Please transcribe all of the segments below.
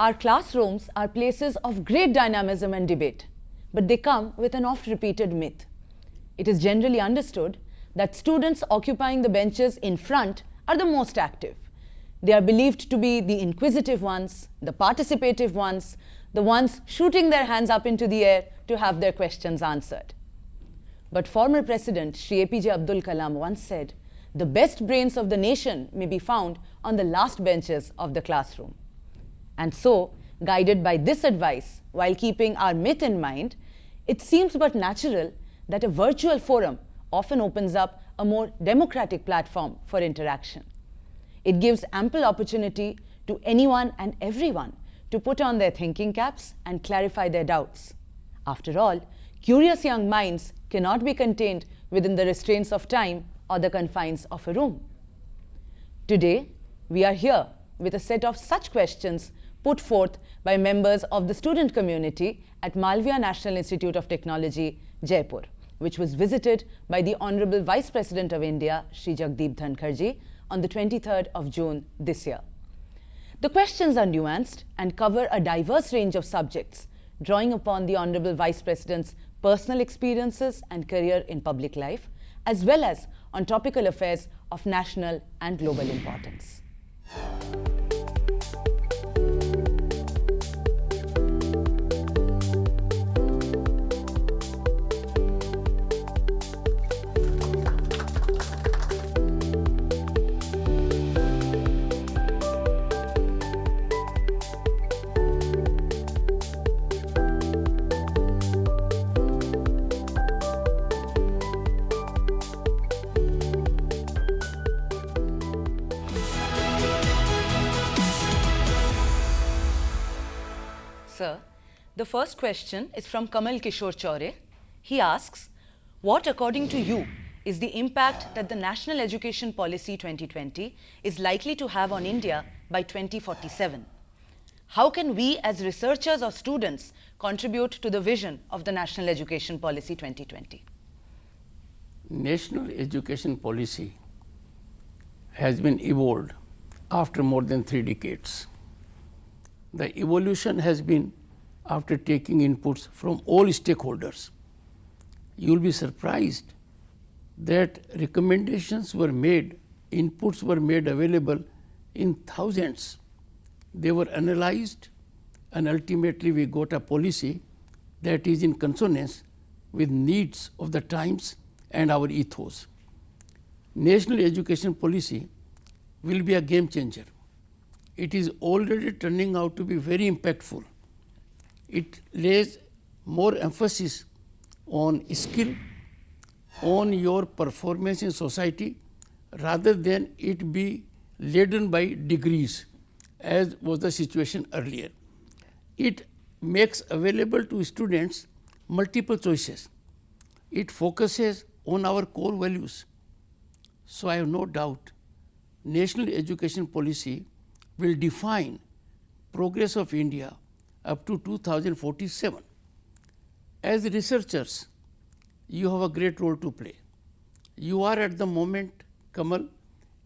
Our classrooms are places of great dynamism and debate, but they come with an oft-repeated myth. It is generally understood that students occupying the benches in front are the most active. They are believed to be the inquisitive ones, the participative ones, the ones shooting their hands up into the air to have their questions answered. But former President Shri APJ Abdul Kalam once said, "The best brains of the nation may be found on the last benches of the classroom." And so, guided by this advice, while keeping our myth in mind, it seems but natural that a virtual forum often opens up a more democratic platform for interaction. It gives ample opportunity to anyone and everyone to put on their thinking caps and clarify their doubts. After all, curious young minds cannot be contained within the restraints of time or the confines of a room. Today, we are here with a set of such questions put forth by members of the student community at Malaviya National Institute of Technology, Jaipur, which was visited by the Honorable Vice President of India, Shri Jagdeep Dhankhar ji, on the 23rd of June this year. The questions are nuanced and cover a diverse range of subjects, drawing upon the Honorable Vice President's personal experiences and career in public life, as well as on topical affairs of national and global importance. Sir, the first question is from Kamal Kishore Chaure. He asks, what according to you is the impact that the National Education Policy 2020 is likely to have on India by 2047? How can we as researchers or students contribute to the vision of the National Education Policy 2020? National Education Policy has been evolved after more than 3 decades. The evolution has been after taking inputs from all stakeholders. You will be surprised that recommendations were made, inputs were made available in thousands. They were analyzed, and ultimately we got a policy that is in consonance with needs of the times and our ethos. National Education Policy will be a game changer. It is already turning out to be very impactful. It lays more emphasis on skill, on your performance in society, rather than it be laden by degrees, as was the situation earlier. It makes available to students multiple choices. It focuses on our core values. So I have no doubt National Education Policy will define progress of India up to 2047. As researchers, you have a great role to play. You are at the moment, Kamal,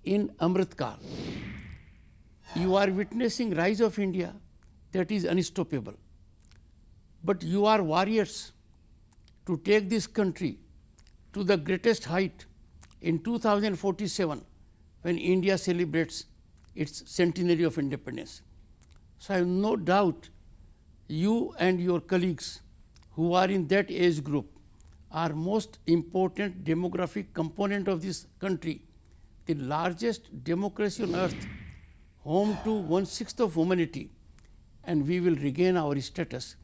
in Amrit Kal. You are witnessing rise of India that is unstoppable. But you are warriors to take this country to the greatest height in 2047 when India celebrates its centenary of independence. So I have no doubt you and your colleagues who are in that age group are most important demographic component of this country, the largest democracy on earth, home to 1/6 of humanity, and we will regain our status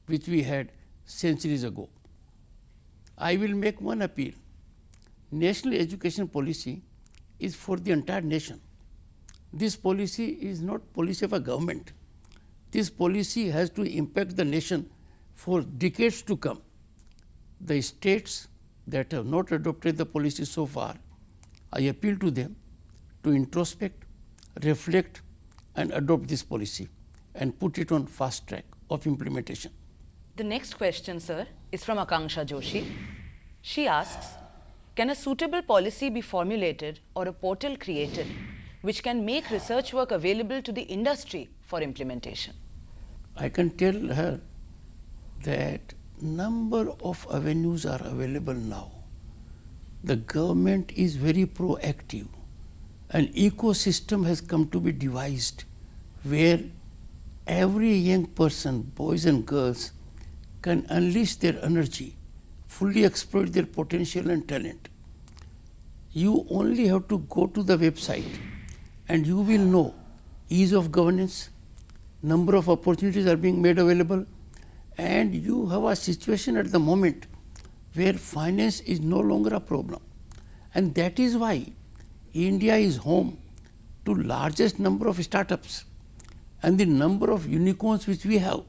which we had centuries ago. I will make one appeal. National Education Policy is for the entire nation. This policy is not policy of a government. This policy has to impact the nation for decades to come. The states that have not adopted the policy so far, I appeal to them to introspect, reflect, and adopt this policy and put it on fast track of implementation. The next question, sir, is from Akanksha Joshi. She asks, can a suitable policy be formulated or a portal created which can make research work available to the industry for implementation? I can tell her that number of avenues are available now. The government is very proactive. An ecosystem has come to be devised where every young person, boys and girls, can unleash their energy, fully exploit their potential and talent. You only have to go to the website and you will know ease of governance, number of opportunities are being made available, and you have a situation at the moment where finance is no longer a problem. And that is why India is home to largest number of startups, and the number of unicorns which we have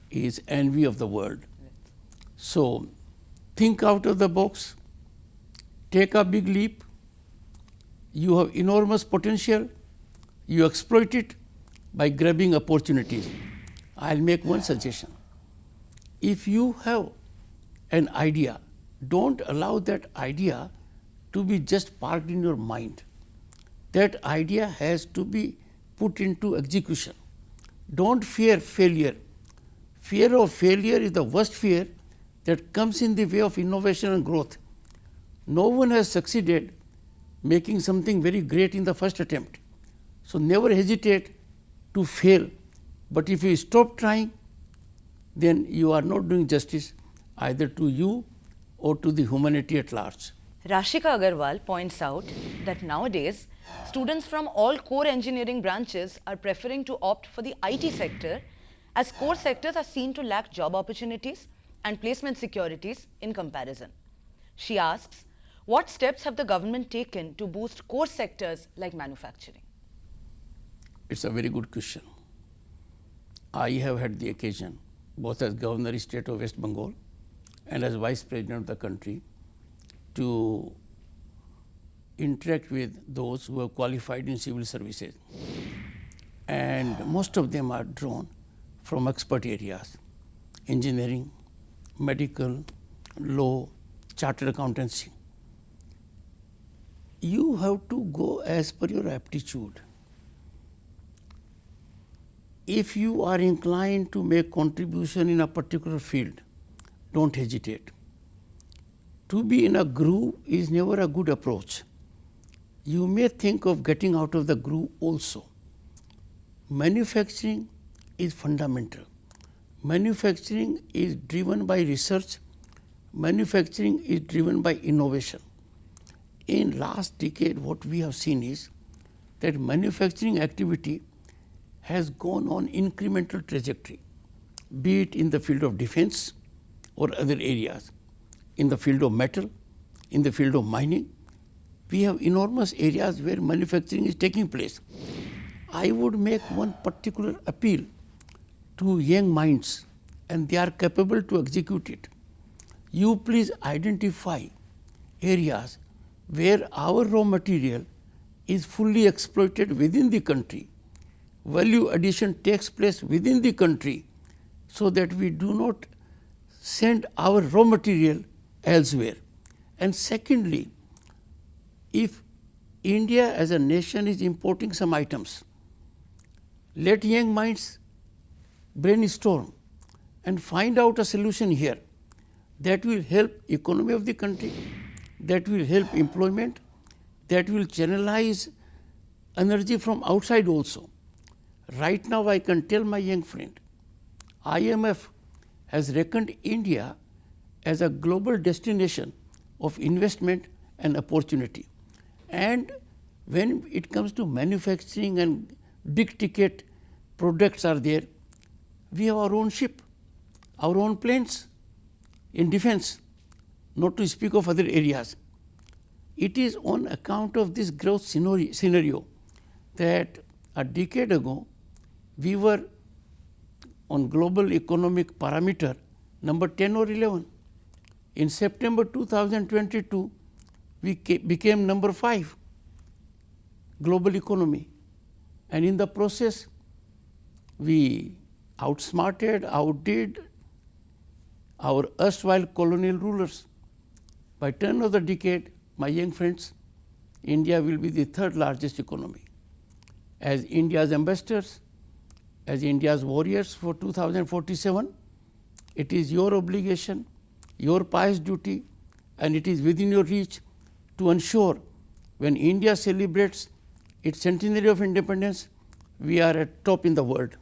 is envy of the world. So think out of the box, take a big leap. You have enormous potential, you exploit it by grabbing opportunities. I'll make one suggestion. If you have an idea, don't allow that idea to be just parked in your mind. That idea has to be put into execution. Don't fear failure. Fear of failure is the worst fear that comes in the way of innovation and growth. No one has succeeded making something very great in the first attempt. So never hesitate to fail. But if you stop trying, then you are not doing justice either to you or to the humanity at large. Rashika Agarwal points out that nowadays, students from all core engineering branches are preferring to opt for the IT sector, as core sectors are seen to lack job opportunities and placement securities in comparison. She asks, what steps have the government taken to boost core sectors like manufacturing? It's a very good question. I have had the occasion, both as Governor State of West Bengal and as Vice President of the country, to interact with those who are qualified in civil services. And most of them are drawn from expert areas: engineering, medical, law, chartered accountancy. You have to go as per your aptitude. If you are inclined to make contribution in a particular field, don't hesitate. To be in a groove is never a good approach. You may think of getting out of the groove also. Manufacturing is fundamental. Manufacturing is driven by research. Manufacturing is driven by innovation. In last decade, what we have seen is that manufacturing activity has gone on incremental trajectory, be it in the field of defense or other areas. In the field of metal, in the field of mining, we have enormous areas where manufacturing is taking place. I would make one particular appeal to young minds, and they are capable to execute it. You please identify areas where our raw material is fully exploited within the country. Value addition takes place within the country, so that we do not send our raw material elsewhere. And secondly, if India as a nation is importing some items, let young minds brainstorm and find out a solution here that will help economy of the country, that will help employment, that will channelize energy from outside also. Right now I can tell my young friend, IMF has reckoned India as a global destination of investment and opportunity. And when it comes to manufacturing and big ticket products are there, we have our own ship, our own planes in defense, not to speak of other areas. It is on account of this growth scenario that a decade ago we were on global economic parameter number 10 or 11. In September 2022, we became number 5 global economy, and in the process we outsmarted, outdid our erstwhile colonial rulers. By turn of the decade, my young friends, India will be the 3rd largest economy. As India's ambassadors, as India's warriors for 2047, it is your obligation, your pious duty, and it is within your reach to ensure when India celebrates its centenary of independence, we are at top in the world.